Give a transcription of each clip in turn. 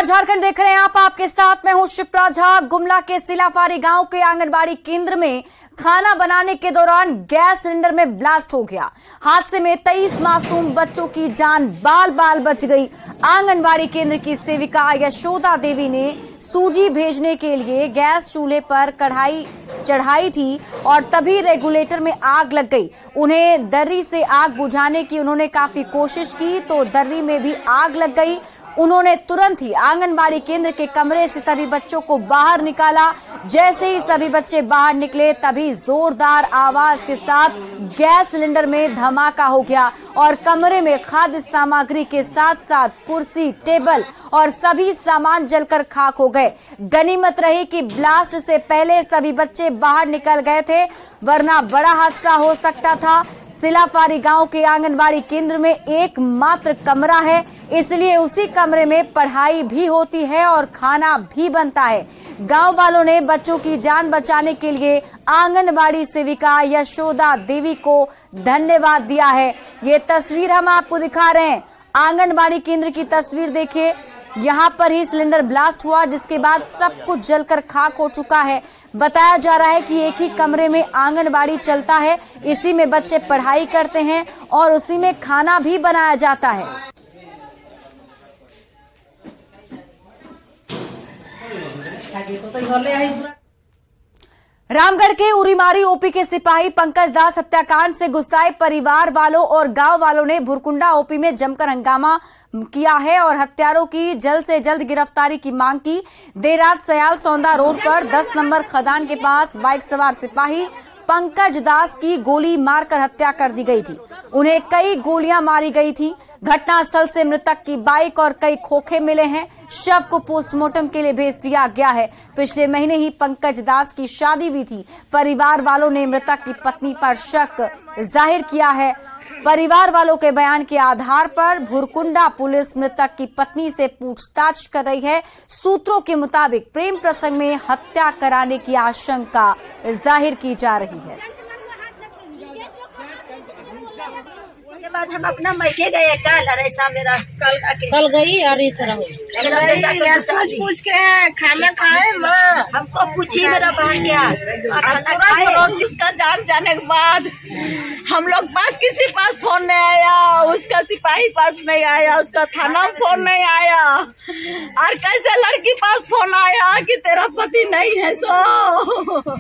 झारखंड देख रहे हैं आप, आपके साथ मैं हूं शिप्रा झा। गुमला के सिलाफारी गांव के आंगनबाड़ी केंद्र में खाना बनाने के दौरान गैस सिलेंडर में ब्लास्ट हो गया। हादसे में 23 मासूम बच्चों की जान बाल बाल बच गई। आंगनबाड़ी केंद्र की सेविका यशोदा देवी ने सूजी भेजने के लिए गैस चूल्हे पर कढ़ाई चढ़ाई थी और तभी रेगुलेटर में आग लग गई। उन्हें दर्री से आग बुझाने की उन्होंने काफी कोशिश की तो दर्री में भी आग लग गई। उन्होंने तुरंत ही आंगनबाड़ी केंद्र के कमरे से सभी बच्चों को बाहर निकाला। जैसे ही सभी बच्चे बाहर निकले तभी जोरदार आवाज के साथ गैस सिलेंडर में धमाका हो गया और कमरे में खाद्य सामग्री के साथ साथ कुर्सी, टेबल और सभी सामान जलकर खाक हो गए। गनीमत रही कि ब्लास्ट से पहले सभी बच्चे बाहर निकल गए थे, वरना बड़ा हादसा हो सकता था। सिलाफारी गांव के आंगनबाड़ी केंद्र में एकमात्र कमरा है, इसलिए उसी कमरे में पढ़ाई भी होती है और खाना भी बनता है। गांव वालों ने बच्चों की जान बचाने के लिए आंगनबाड़ी सेविका यशोदा देवी को धन्यवाद दिया है। ये तस्वीर हम आपको दिखा रहे हैं, आंगनबाड़ी केंद्र की तस्वीर देखिए। यहाँ पर ही सिलेंडर ब्लास्ट हुआ, जिसके बाद सब कुछ जलकर खाक हो चुका है। बताया जा रहा है कि एक ही कमरे में आंगनबाड़ी चलता है, इसी में बच्चे पढ़ाई करते हैं और उसी में खाना भी बनाया जाता है। रामगढ़ के उरीमारी ओपी के सिपाही पंकज दास हत्याकांड से गुस्साए परिवार वालों और गांव वालों ने भुरकुंडा ओपी में जमकर हंगामा किया है और हत्यारों की जल्द से जल्द गिरफ्तारी की मांग की। देर रात सयाल सौंदा रोड पर 10 नंबर खदान के पास बाइक सवार सिपाही पंकज दास की गोली मारकर हत्या कर दी गई थी। उन्हें कई गोलियां मारी गई थी। घटनास्थल से मृतक की बाइक और कई खोखे मिले हैं। शव को पोस्टमार्टम के लिए भेज दिया गया है। पिछले महीने ही पंकज दास की शादी हुई थी। परिवार वालों ने मृतक की पत्नी पर शक जाहिर किया है। परिवार वालों के बयान के आधार पर भुरकुंडा पुलिस मृतक की पत्नी से पूछताछ कर रही है। सूत्रों के मुताबिक प्रेम प्रसंग में हत्या कराने की आशंका जाहिर की जा रही है। के बाद हम अपना मैके गए कल, ऐसा मेरा कल गई और इस तरह पूछ के खाना खाए माँ, हमको पूछी मेरा बहन क्या उसका जान जाने के बाद हम लोग पास किसी पास फोन नहीं आया, उसका सिपाही पास नहीं आया, उसका थाना में फोन नहीं आया और कैसे लड़की पास फोन आया कि तेरा पति नहीं है। सो फोन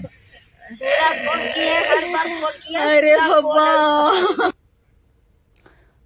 किए, हर बार फोन किया। अरे बाबा,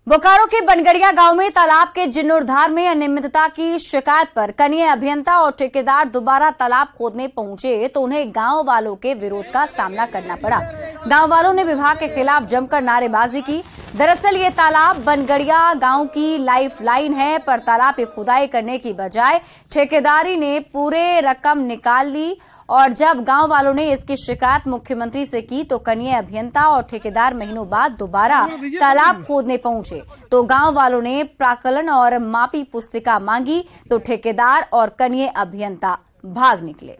बोकारो के बनगड़िया गांव में तालाब के जीर्णोद्धार में अनियमितता की शिकायत पर कनीय अभियंता और ठेकेदार दोबारा तालाब खोदने पहुंचे तो उन्हें गांव वालों के विरोध का सामना करना पड़ा। गांव वालों ने विभाग के खिलाफ जमकर नारेबाजी की। दरअसल ये तालाब बनगड़िया गांव की लाइफ लाइन है, पर तालाब की खुदाई करने की बजाय ठेकेदारी ने पूरे रकम निकाल ली और जब गांव वालों ने इसकी शिकायत मुख्यमंत्री से की तो कनीय अभियंता और ठेकेदार महीनों बाद दोबारा तालाब खोदने पहुंचे तो गांव वालों ने प्राक्कलन और मापी पुस्तिका मांगी तो ठेकेदार और कनीय अभियंता भाग निकले।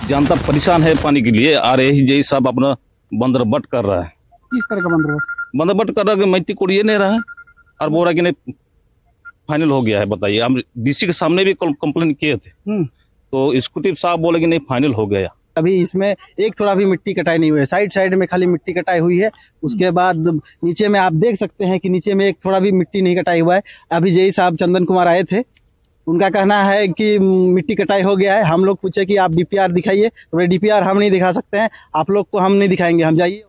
जनता परेशान है पानी के लिए, आ रहे ही सब अपना बंदरबट कर रहा है। किस तरह का बंदरबट कर रहा है कि मैती कोड़िए नहीं रहा है और बोल रहा कि नहीं फाइनल हो गया है। बताइए, हम डीसी के सामने भी कंप्लेन किए थे तो एग्जीक्यूटिव साहब बोले कि नहीं फाइनल हो गया। अभी इसमें एक थोड़ा भी मिट्टी कटाई नहीं हुई है, साइड में खाली मिट्टी कटाई हुई है। उसके बाद नीचे में आप देख सकते हैं कि नीचे में एक थोड़ा भी मिट्टी नहीं कटाई हुआ है। अभी जेई साहब चंदन कुमार आए थे, उनका कहना है कि मिट्टी कटाई हो गया है। हम लोग पूछे कि आप डीपीआर दिखाइए, तो डीपीआर हम नहीं दिखा सकते हैं, आप लोग को हम नहीं दिखाएंगे, हम जाइए।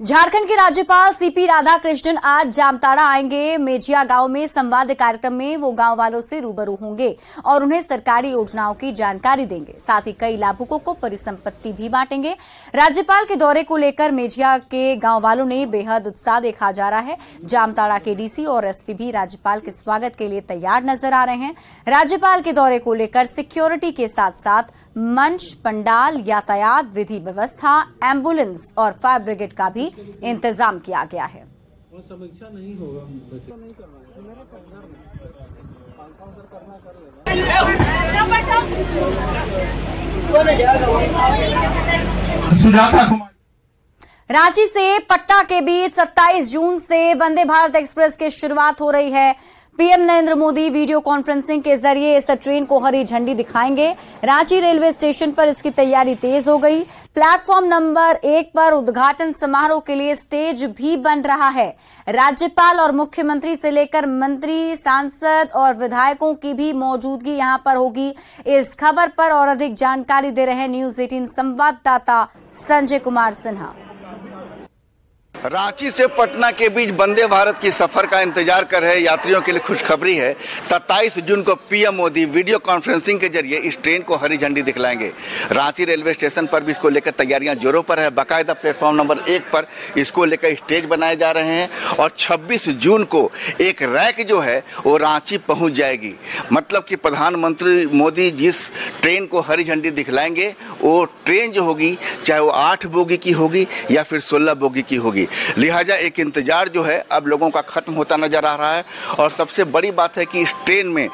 झारखंड के राज्यपाल सीपी राधाकृष्णन आज जामताड़ा आएंगे। मेजिया गांव में संवाद कार्यक्रम में वो गांव वालों से रूबरू होंगे और उन्हें सरकारी योजनाओं की जानकारी देंगे। साथ ही कई लाभुकों को परिसंपत्ति भी बांटेंगे। राज्यपाल के दौरे को लेकर मेजिया के गांव वालों ने बेहद उत्साह देखा जा रहा है। जामताड़ा के डीसी और एसपी भी राज्यपाल के स्वागत के लिए तैयार नजर आ रहे हैं। राज्यपाल के दौरे को लेकर सिक्योरिटी के साथ साथ मंच, पंडाल, यातायात, विधि व्यवस्था, एम्बुलेंस और फायर ब्रिगेड का भी इंतजाम किया गया है। समीक्षा नहीं होगा, सुजाता कुमार रांची से पटना के बीच 27 जून से वंदे भारत एक्सप्रेस की शुरुआत हो रही है। PM Narendra Modi video conferencing के जरिए इस ट्रेन को हरी झंडी दिखाएंगे। रांची रेलवे स्टेशन पर इसकी तैयारी तेज हो गई। प्लेटफॉर्म नंबर 1 पर उद्घाटन समारोह के लिए स्टेज भी बन रहा है। राज्यपाल और मुख्यमंत्री से लेकर मंत्री, सांसद और विधायकों की भी मौजूदगी यहां पर होगी। इस खबर पर और अधिक जानकारी दे रहे हैं न्यूज 18 संवाददाता संजय कुमार सिन्हा। रांची से पटना के बीच वंदे भारत की सफर का इंतजार कर रहे यात्रियों के लिए खुशखबरी है। 27 जून को पीएम मोदी वीडियो कॉन्फ्रेंसिंग के जरिए इस ट्रेन को हरी झंडी दिखलाएंगे। रांची रेलवे स्टेशन पर भी इसको लेकर तैयारियां जोरों पर है। बाकायदा प्लेटफॉर्म नंबर 1 पर इसको लेकर स्टेज बनाए जा रहे हैं और 26 जून को एक रैक जो है वो रांची पहुंच जाएगी। मतलब कि प्रधानमंत्री मोदी जिस ट्रेन को हरी झंडी दिखलाएंगे वो ट्रेन जो होगी चाहे वो 8 बोगी की होगी या फिर 16 बोगी की होगी। लिहाजा एक इंतजार जो है अब लोगों का खत्म होता नजर आ रहा है। और सबसे बड़ी बात है कि इस ट्रेन में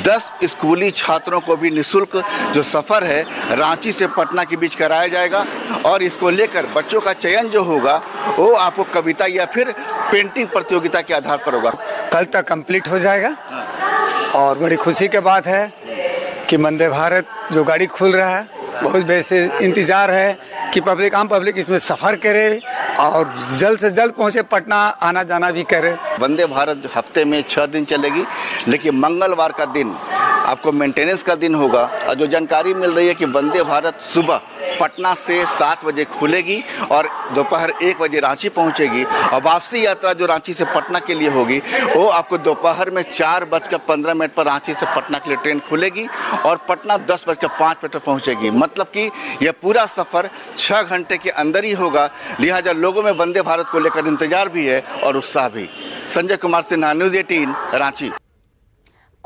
10 स्कूली छात्रों को भी निःशुल्क जो सफर है रांची से पटना के बीच कराया जाएगा। और इसको लेकर बच्चों का चयन जो होगा वो आपको कविता या फिर पेंटिंग प्रतियोगिता के आधार पर होगा। कल तक कंप्लीट हो जाएगा और बड़ी खुशी की बात है कि वंदे भारत जो गाड़ी खुल रहा है, बहुत वैसे इंतजार है कि आम पब्लिक इसमें सफर करे और जल्द से जल्द पहुंचे, पटना आना जाना भी करे। वंदे भारत हफ्ते में 6 दिन चलेगी, लेकिन मंगलवार का दिन आपको मेंटेनेंस का दिन होगा। और जो जानकारी मिल रही है कि वंदे भारत सुबह पटना से 7 बजे खुलेगी और दोपहर 1 बजे रांची पहुंचेगी। और वापसी यात्रा जो रांची से पटना के लिए होगी वो आपको दोपहर में 4:15 पर रांची से पटना के लिए ट्रेन खुलेगी और पटना 10:05 पर पहुंचेगी। मतलब कि यह पूरा सफर 6 घंटे के अंदर ही होगा। लिहाजा लोगों में वंदे भारत को लेकर इंतजार भी है और उत्साह भी। संजय कुमार सिन्हा, न्यूज 18 रांची।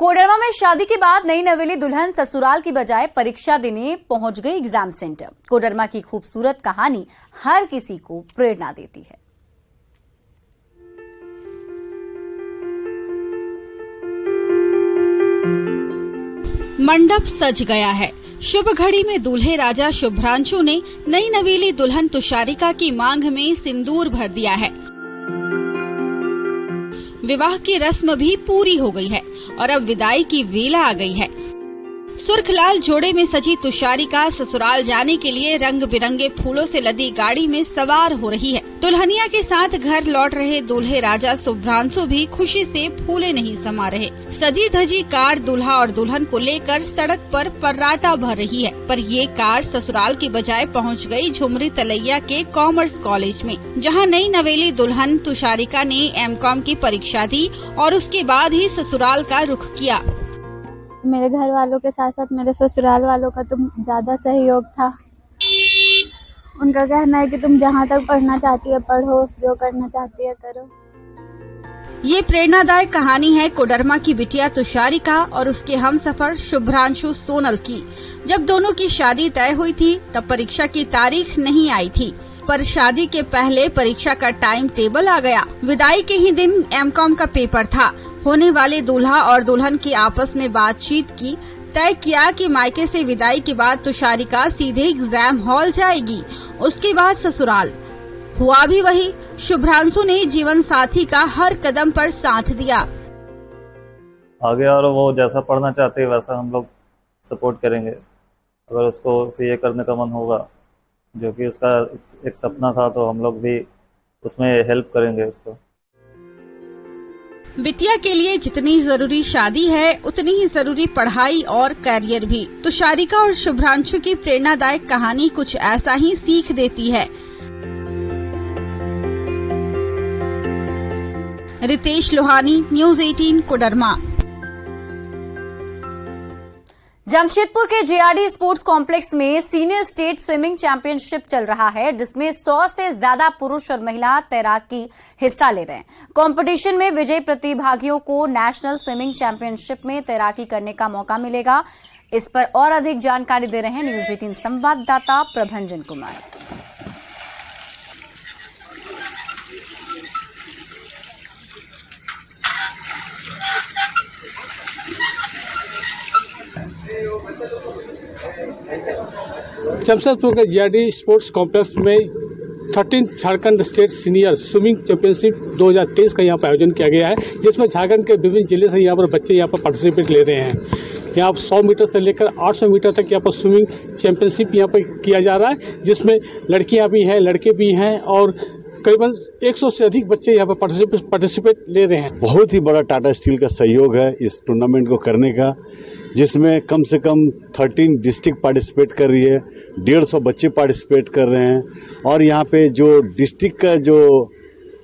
कोडरमा में शादी के बाद नई नवेली दुल्हन ससुराल की बजाय परीक्षा देने पहुंच गई एग्जाम सेंटर। कोडरमा की खूबसूरत कहानी हर किसी को प्रेरणा देती है। मंडप सज गया है। शुभ घड़ी में दूल्हे राजा शुभ्रांशु ने नई नवेली दुल्हन तुषारिका की मांग में सिंदूर भर दिया है। विवाह की रस्म भी पूरी हो गई है और अब विदाई की वेला आ गई है। सुर्खलाल जोड़े में सजी तुषारिका ससुराल जाने के लिए रंग बिरंगे फूलों से लदी गाड़ी में सवार हो रही है। दुल्हनिया के साथ घर लौट रहे दूल्हे राजा शुभ्रांशु भी खुशी से फूले नहीं समा रहे। सजी धजी कार दूल्हा और दुल्हन को लेकर सड़क पर फर्राटा भर रही है, पर ये कार ससुराल की बजाय पहुंच गई झुमरी तलैया के कॉमर्स कॉलेज में, जहां नई नवेली दुल्हन तुषारिका ने एमकॉम की परीक्षा दी और उसके बाद ही ससुराल का रुख किया। मेरे घर वालों के साथ साथ मेरे ससुराल वालों का तो ज्यादा सहयोग था। उनका कहना है कि तुम जहाँ तक पढ़ना चाहती है पढ़ो, जो करना चाहती है करो। ये प्रेरणादायक कहानी है कोडरमा की बिटिया तुषारिका और उसके हमसफर शुभ्रांशु सोनल की। जब दोनों की शादी तय हुई थी तब परीक्षा की तारीख नहीं आई थी, पर शादी के पहले परीक्षा का टाइम टेबल आ गया। विदाई के ही दिन एमकॉम का पेपर था। होने वाले दूल्हा और दुल्हन की आपस में बातचीत की, तय किया कि मायके से विदाई के बाद तुषारिका सीधे एग्जाम हॉल जाएगी, उसके बाद ससुराल। हुआ भी वही। शुभ्रांशु ने जीवन साथी का हर कदम पर साथ दिया। आगे और वो जैसा पढ़ना चाहते है वैसा हम लोग सपोर्ट करेंगे। अगर उसको सीए करने का मन होगा, जो कि उसका एक सपना था, तो हम लोग भी उसमें हेल्प करेंगे उसको। बिटिया के लिए जितनी जरूरी शादी है उतनी ही जरूरी पढ़ाई और करियर भी। तुषारिका और शुभ्रांशु की प्रेरणादायक कहानी कुछ ऐसा ही सीख देती है। रितेश लोहानी, न्यूज 18 कोडरमा। जमशेदपुर के जेआरडी स्पोर्ट्स कॉम्प्लेक्स में सीनियर स्टेट स्विमिंग चैंपियनशिप चल रहा है, जिसमें 100 से ज्यादा पुरुष और महिला तैराकी हिस्सा ले रहे हैं। कंपटीशन में विजयी प्रतिभागियों को नेशनल स्विमिंग चैंपियनशिप में तैराकी करने का मौका मिलेगा। इस पर और अधिक जानकारी दे रहे हैं न्यूज 18 संवाददाता प्रभंजन कुमार। जमशेदपुर के जेआरडी स्पोर्ट्स कॉम्प्लेक्स में 13 Jharkhand state senior swimming championship 2023 का यहाँ पर आयोजन किया गया है, जिसमें झारखंड के विभिन्न जिले से यहाँ पर बच्चे यहाँ पर पार्टिसिपेट ले रहे हैं। यहाँ 100 मीटर से लेकर 800 मीटर तक यहाँ पर स्विमिंग चैंपियनशिप यहाँ पर किया जा रहा है, जिसमें लड़कियाँ भी हैं, लड़के भी हैं और करीबन 100 से अधिक बच्चे यहाँ पर पार्टिसिपेट ले रहे हैं। बहुत ही बड़ा टाटा स्टील का सहयोग है इस टूर्नामेंट को करने का, जिसमें कम से कम 13 डिस्ट्रिक्ट पार्टिसिपेट कर रही है, 150 बच्चे पार्टिसिपेट कर रहे हैं और यहाँ पे जो डिस्ट्रिक्ट का जो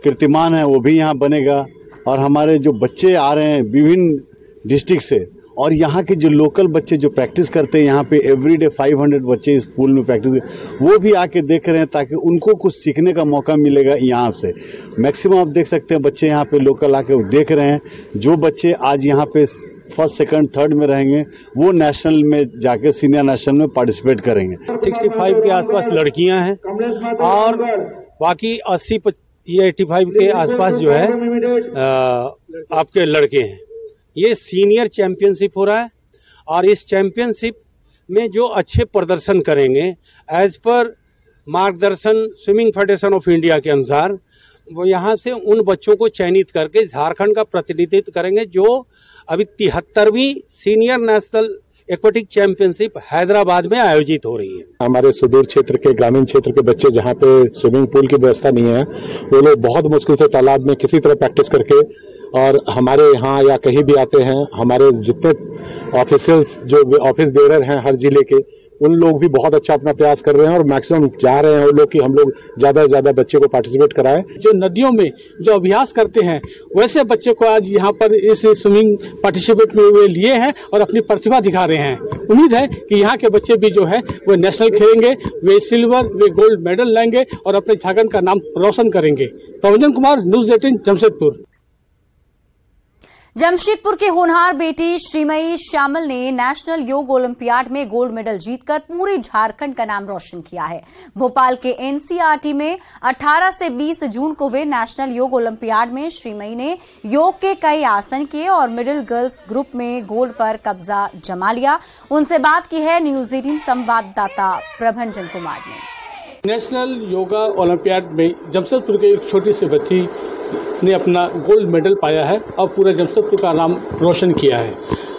कीर्तिमान है वो भी यहाँ बनेगा और हमारे जो बच्चे आ रहे हैं विभिन्न डिस्ट्रिक्ट से और यहाँ के जो लोकल बच्चे जो प्रैक्टिस करते हैं यहाँ पे एवरीडे 500 बच्चे इस पूल में प्रैक्टिस वो भी आके देख रहे हैं ताकि उनको कुछ सीखने का मौका मिलेगा यहाँ से। मैक्सिमम आप देख सकते हैं बच्चे यहाँ पे लोकल आके देख रहे हैं। जो बच्चे आज यहाँ पे फर्स्ट, सेकंड, थर्ड में रहेंगे वो नेशनल में जाके सीनियर नेशनल में पार्टिसिपेट करेंगे। 65 के आसपास लड़कियां हैं और बाकी 85 के आसपास जो है आपके लड़के हैं। ये सीनियर चैंपियनशिप हो रहा है और इस चैंपियनशिप में जो अच्छे प्रदर्शन करेंगे एज पर मार्गदर्शन स्विमिंग फेडरेशन ऑफ इंडिया के अनुसार वो यहाँ से उन बच्चों को चयनित करके झारखंड का प्रतिनिधित्व करेंगे जो अभी 73वीं senior national aquatic championship Hyderabad में आयोजित हो रही है। हमारे सुदूर क्षेत्र के ग्रामीण क्षेत्र के बच्चे जहाँ पे स्विमिंग पूल की व्यवस्था नहीं है वो लोग बहुत मुश्किल से तालाब में किसी तरह प्रैक्टिस करके और हमारे यहाँ या कहीं भी आते हैं। हमारे जितने ऑफिसर्स जो ऑफिस बेरर हैं हर जिले के उन लोग भी बहुत अच्छा अपना प्रयास कर रहे हैं और मैक्सिमम चाह रहे हैं वो लोग कि हम लोग ज्यादा से ज्यादा बच्चे को पार्टिसिपेट कराएं। जो नदियों में जो अभ्यास करते हैं वैसे बच्चे को आज यहाँ पर इस स्विमिंग पार्टिसिपेट में वे लिए हैं और अपनी प्रतिभा दिखा रहे हैं। उम्मीद है कि यहाँ के बच्चे भी जो है वो नेशनल खेलेंगे, वे सिल्वर, वे गोल्ड मेडल लाएंगे और अपने झारखंड का नाम रोशन करेंगे। प्रभंजन कुमार, न्यूज़ 18, जमशेदपुर। जमशेदपुर की होनहार बेटी श्रीमयी श्यामल ने नेशनल योग ओलंपियाड में गोल्ड मेडल जीतकर पूरे झारखंड का नाम रोशन किया है। भोपाल के एनसीईआरटी में 18 से 20 जून को हुए नेशनल योग ओलंपियाड में श्रीमयी ने योग के कई आसन किए और मिडिल गर्ल्स ग्रुप में गोल्ड पर कब्जा जमा लिया। उनसे बात की है न्यूज़ 18 संवाददाता प्रभंजन कुमार ने। नेशनल योगा ओलंपियाड में जमशेदपुर के एक छोटी सी बच्ची ने अपना गोल्ड मेडल पाया है और पूरे जमशेदपुर का नाम रोशन किया है।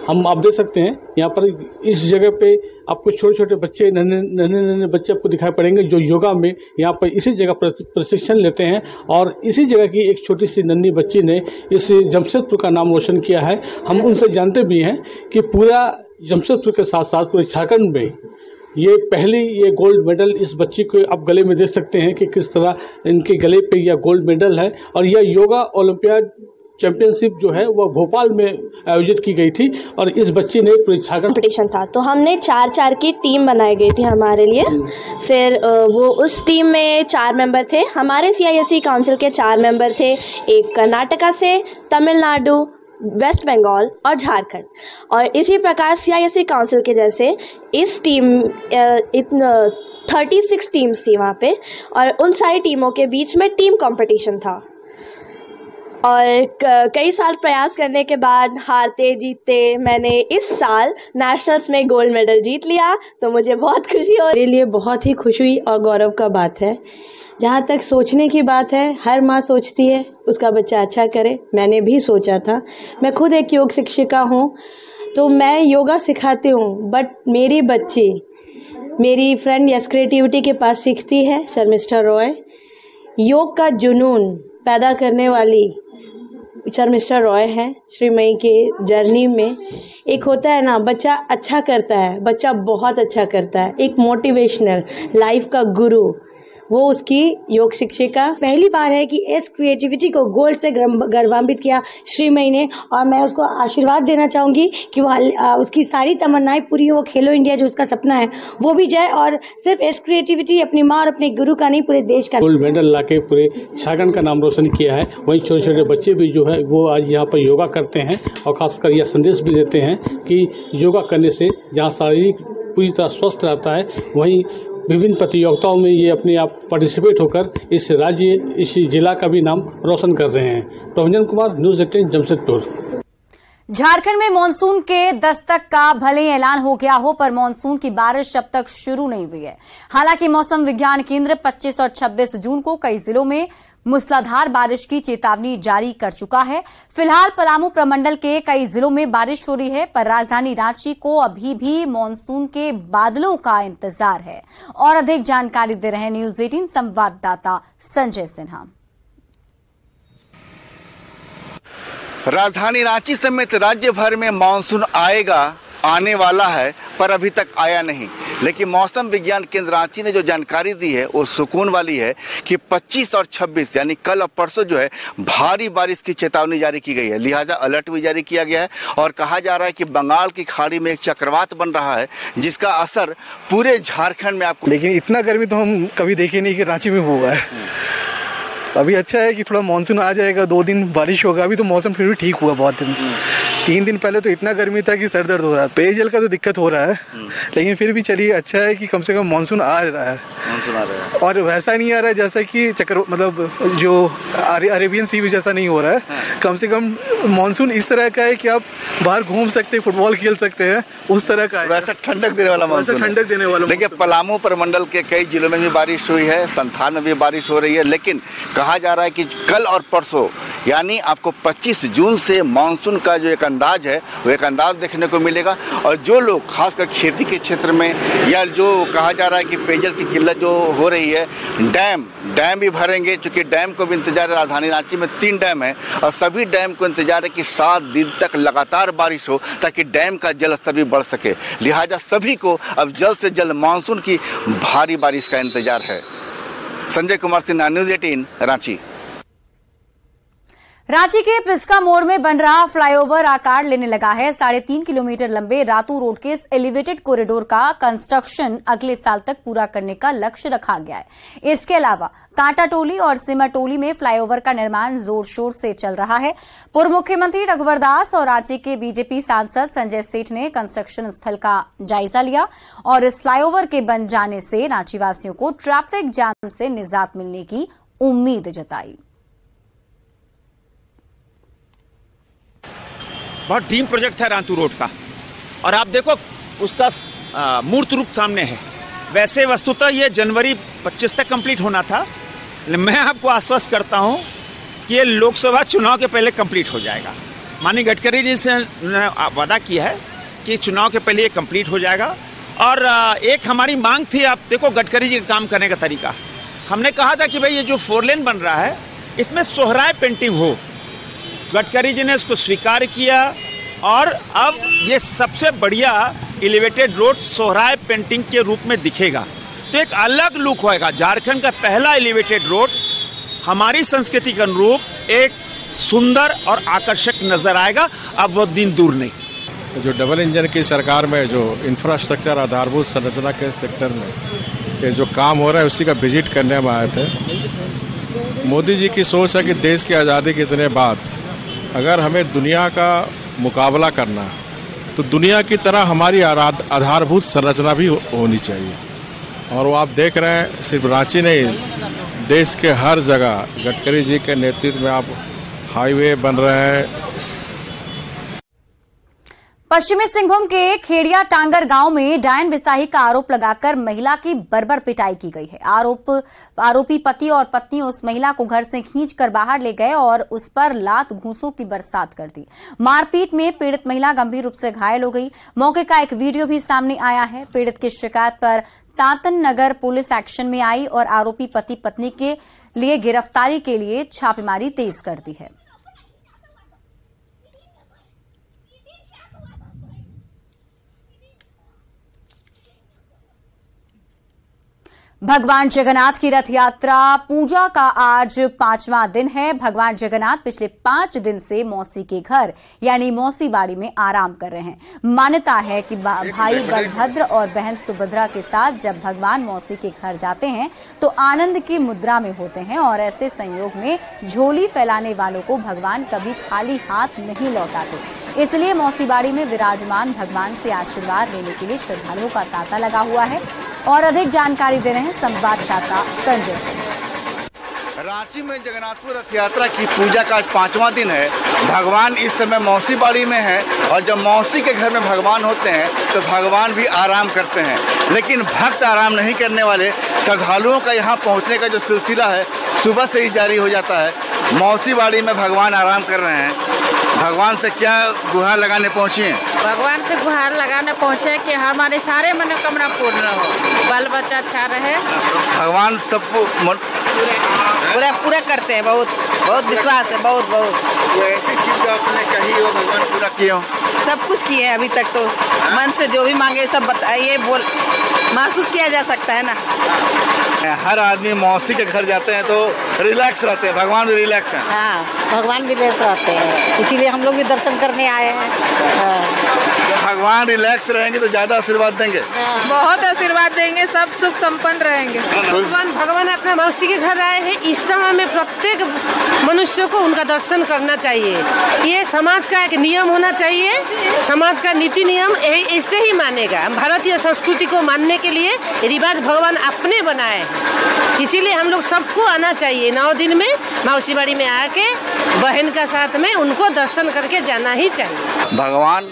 हम आप देख सकते हैं यहाँ पर इस जगह पे आपको छोटे छोटे बच्चे, नन्हे बच्चे आपको दिखाई पड़ेंगे जो योगा में यहाँ पर इसी जगह प्रशिक्षण लेते हैं और इसी जगह की एक छोटी सी नन्ही बच्ची ने इस जमशेदपुर का नाम रोशन किया है। हम उनसे जानते भी हैं कि पूरा जमशेदपुर के साथ साथ पूरे झारखंड में ये गोल्ड मेडल इस बच्ची को आप गले में देख सकते हैं कि किस तरह इनके गले पे यह गोल्ड मेडल है। और यह योगा ओलंपियाड चैंपियनशिप जो है वह भोपाल में आयोजित की गई थी और इस बच्ची ने पूरे झारखंड कॉम्पिटिशन था तो हमने 4-4 की टीम बनाई गई थी हमारे लिए। फिर वो उस टीम में 4 मेंबर थे। हमारे CISE काउंसिल के 4 मेंबर थे, एक कर्नाटका से, तमिलनाडु, वेस्ट बंगाल और झारखंड। और इसी प्रकार CISE काउंसिल के जैसे इस टीम 36 टीम्स थी वहाँ पे और उन सारी टीमों के बीच में टीम कंपटीशन था। और कई साल प्रयास करने के बाद हारते जीतते मैंने इस साल नेशनल्स में गोल्ड मेडल जीत लिया, तो मुझे बहुत खुशी हो। मेरे लिए बहुत ही खुशी और गौरव का बात है। जहाँ तक सोचने की बात है, हर माँ सोचती है उसका बच्चा अच्छा करे। मैंने भी सोचा था। मैं खुद एक योग शिक्षिका हूँ तो मैं योगा सिखाती हूँ, बट मेरी बच्ची मेरी फ्रेंड यस क्रिएटिविटी के पास सीखती है, शर्मिष्ठा रॉय। योग का जुनून पैदा करने वाली शर्मिष्ठा रॉय है। श्रीमयी के जर्नी में एक होता है ना, बच्चा अच्छा करता है, बच्चा बहुत अच्छा करता है, एक मोटिवेशनल लाइफ का गुरु, वो उसकी योग शिक्षिका। पहली बार है कि इस क्रिएटिविटी को गोल्ड से गौरवान्वित किया श्रीमयी ने और मैं उसको आशीर्वाद देना चाहूँगी कि वो उसकी सारी तमन्नाएं पूरी हो, खेलो इंडिया जो उसका सपना है वो भी जाए और सिर्फ इस क्रिएटिविटी अपनी माँ और अपने गुरु का नहीं पूरे देश का गोल्ड मेडल लाके पूरे झारखंड का नाम रोशन किया है। वहीं छोटे छोटे बच्चे भी जो है वो आज यहाँ पर योगा करते हैं और खासकर यह संदेश भी देते हैं कि योगा करने से जहाँ शारीरिक पूरी तरह स्वस्थ रहता है, वहीं विभिन्न प्रतियोगिताओं में ये अपने आप पार्टिसिपेट होकर इस राज्य, इस जिला का भी नाम रोशन कर रहे हैं। प्रभंजन कुमार, न्यूज़ 18, जमशेदपुर। झारखंड में मानसून के दस्तक का भले ही ऐलान हो गया हो, पर मानसून की बारिश अब तक शुरू नहीं हुई है। हालांकि मौसम विज्ञान केंद्र 25 और 26 जून को कई जिलों में मूसलाधार बारिश की चेतावनी जारी कर चुका है। फिलहाल पलामू प्रमंडल के कई जिलों में बारिश हो रही है, पर राजधानी रांची को अभी भी मानसून के बादलों का इंतजार है। और अधिक जानकारी दे रहे हैं न्यूज 18 संवाददाता संजय सिन्हा। राजधानी रांची समेत राज्य भर में मानसून आने वाला है, पर अभी तक आया नहीं। लेकिन मौसम विज्ञान केंद्र रांची ने जो जानकारी दी है वो सुकून वाली है कि 25 और 26 यानी कल और परसों जो है भारी बारिश की चेतावनी जारी की गई है। लिहाजा अलर्ट भी जारी किया गया है और कहा जा रहा है कि बंगाल की खाड़ी में एक चक्रवात बन रहा है, जिसका असर पूरे झारखंड में आपको। लेकिन इतना गर्मी तो हम कभी देखे नहीं कि रांची में हुआ है। अभी अच्छा है कि थोड़ा मानसून आ जाएगा, 2 दिन बारिश होगा। अभी तो मौसम फिर भी ठीक हुआ बहुत दिन। 3 दिन पहले तो इतना गर्मी था कि सर दर्द हो रहा है। पेयजल का तो दिक्कत हो रहा है, लेकिन फिर भी चलिए अच्छा है कि कम से कम मानसून आ रहा है। और वैसा नहीं आ रहा है जैसा कि मतलब जो अरेबियन सी भी जैसा नहीं हो रहा है। कम से कम मानसून इस तरह का है कि आप बाहर घूम सकते हैं, फुटबॉल खेल सकते हैं, उस तरह का है। वैसा ठंडक देने वाला मानसून, ठंडक देने वाला। देखिए पलामू प्रमंडल के कई जिलों में भी बारिश हुई है, संथाल में भी बारिश हो रही है। लेकिन कहा जा रहा है कि कल और परसों यानी आपको 25 जून से मानसून का जो एक अंदाज है वो एक अंदाज देखने को मिलेगा। और जो लोग खासकर खेती के क्षेत्र में या जो कहा जा रहा है कि पेयजल की किल्लत जो हो रही है, डैम भी भरेंगे, चूंकि डैम को भी इंतजार है। राजधानी रांची में 3 डैम है और सभी डैम को इंतजार है कि 7 दिन तक लगातार बारिश हो ताकि डैम का जल स्तर भी बढ़ सके। लिहाजा सभी को अब जल्द से जल्द मानसून की भारी बारिश का इंतजार है। संजय कुमार सिन्हा, न्यूज 18 रांची। रांची के पिस्का मोड़ में बन रहा फ्लाईओवर आकार लेने लगा है। 3.5 किलोमीटर लंबे रातू रोड के इस एलिवेटेड कॉरिडोर का कंस्ट्रक्शन अगले साल तक पूरा करने का लक्ष्य रखा गया है। इसके अलावा कांटाटोली और सिमरटोली में फ्लाईओवर का निर्माण जोर शोर से चल रहा है। पूर्व मुख्यमंत्री रघुवर दास और रांची के बीजेपी सांसद संजय सेठ ने कंस्ट्रक्शन स्थल का जायजा लिया और इस फ्लाईओवर के बन जाने से रांची वासियों को ट्रैफिक जाम से निजात मिलने की उम्मीद जताई। बहुत ड्रीम प्रोजेक्ट है रांतू रोड का, और आप देखो उसका मूर्त रूप सामने है। वैसे वस्तुतः ये जनवरी 25 तक कंप्लीट होना था, लेकिन मैं आपको आश्वस्त करता हूं कि ये लोकसभा चुनाव के पहले कंप्लीट हो जाएगा। माननीय गडकरी जी से वादा किया है कि चुनाव के पहले ये कंप्लीट हो जाएगा। और एक हमारी मांग थी, आप देखो गडकरी जी का काम करने का तरीका। हमने कहा था कि भाई ये जो 4 लेन बन रहा है इसमें सोहराय पेंटिंग हो। गडकरी जी ने इसको स्वीकार किया और अब ये सबसे बढ़िया एलिवेटेड रोड सोहराय पेंटिंग के रूप में दिखेगा, तो एक अलग लुक होएगा। झारखंड का पहला एलिवेटेड रोड हमारी संस्कृति के अनुरूप एक सुंदर और आकर्षक नजर आएगा। अब वो दिन दूर नहीं। जो डबल इंजन की सरकार में जो इंफ्रास्ट्रक्चर आधारभूत संरचना के सेक्टर में ये जो काम हो रहा है उसी का विजिट करने हम आए थे। मोदी जी की सोच है कि देश की आज़ादी के इतने बाद अगर हमें दुनिया का मुकाबला करना है तो दुनिया की तरह हमारी आधारभूत संरचना भी होनी चाहिए। और वो आप देख रहे हैं सिर्फ रांची नहीं, देश के हर जगह गडकरी जी के नेतृत्व में आप हाईवे बन रहे हैं। पश्चिमी सिंहभूम के खेड़िया टांगर गांव में डायन बिसाही का आरोप लगाकर महिला की बर्बर पिटाई की गई है। आरोपी पति और पत्नी उस महिला को घर से खींचकर बाहर ले गए और उस पर लात घूंसों की बरसात कर दी। मारपीट में पीड़ित महिला गंभीर रूप से घायल हो गई। मौके का एक वीडियो भी सामने आया है। पीड़ित की शिकायत पर तांतन नगर पुलिस एक्शन में आई और आरोपी पति पत्नी के लिए गिरफ्तारी के लिए छापेमारी तेज कर दी है। भगवान जगन्नाथ की रथ यात्रा पूजा का आज 5वां दिन है। भगवान जगन्नाथ पिछले 5 दिन से मौसी के घर यानी मौसी बाड़ी में आराम कर रहे हैं। मान्यता है कि भाई बलभद्र और बहन सुभद्रा के साथ जब भगवान मौसी के घर जाते हैं तो आनंद की मुद्रा में होते हैं और ऐसे संयोग में झोली फैलाने वालों को भगवान कभी खाली हाथ नहीं लौटाते। इसलिए मौसी बाड़ी में विराजमान भगवान से आशीर्वाद लेने के लिए श्रद्धालुओं का तांता लगा हुआ है। और अधिक जानकारी दे रहे हैं संवाददाता संजय सिंह। रांची में जगन्नाथपुर रथ यात्रा की पूजा का आज 5वां दिन है। भगवान इस समय मौसी बाड़ी में है और जब मौसी के घर में भगवान होते हैं तो भगवान भी आराम करते हैं। लेकिन भक्त आराम नहीं करने वाले श्रद्धालुओं का यहाँ पहुँचने का जो सिलसिला है सुबह से ही जारी हो जाता है। मौसी बाड़ी में भगवान आराम कर रहे हैं। भगवान से क्या गुहार लगाने पहुँची हैं? भगवान से गुहार लगाने पहुँचे कि हमारे सारे मनोकामना पूर्ण हो, बाल बच्चा अच्छा रहे। भगवान सबको पूरा करते हैं। बहुत विश्वास है। बहुत वो ऐसी चीज जो आपने कही हो भगवान पूरा किए हो? सब कुछ किए हैं अभी तक। तो मन से जो भी मांगे सब बताइए, महसूस किया जा सकता है ना। हर आदमी मौसी के घर जाते हैं तो रिलैक्स रहते हैं, भगवान भी रिलैक्स हैं। हाँ, भगवान भी रिलैक्स रहते हैं, इसीलिए हम लोग भी दर्शन करने आए हैं। भगवान रिलैक्स रहेंगे तो ज्यादा आशीर्वाद देंगे। बहुत आशीर्वाद देंगे, सब सुख संपन्न रहेंगे। भगवान अपने मौसी के घर आए हैं। इस समय में प्रत्येक मनुष्य को उनका दर्शन करना चाहिए। ये समाज का एक नियम होना चाहिए, समाज का नीति नियम ऐसे ही मानेगा। भारतीय संस्कृति को मानने के लिए रिवाज भगवान अपने बनाए हैं, इसीलिए हम लोग सबको आना चाहिए। 9 दिन में मौसी बाड़ी में आके बहन का साथ में उनको दर्शन करके जाना ही चाहिए। भगवान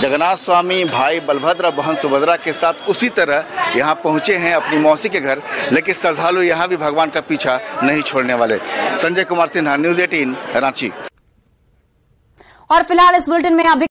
जगन्नाथ स्वामी भाई बलभद्र और बहन सुभद्रा के साथ उसी तरह यहाँ पहुँचे हैं अपनी मौसी के घर, लेकिन श्रद्धालु यहाँ भी भगवान का पीछा नहीं छोड़ने वाले। संजय कुमार सिन्हा, न्यूज़ 18 रांची। और फिलहाल इस बुलेटिन में अभी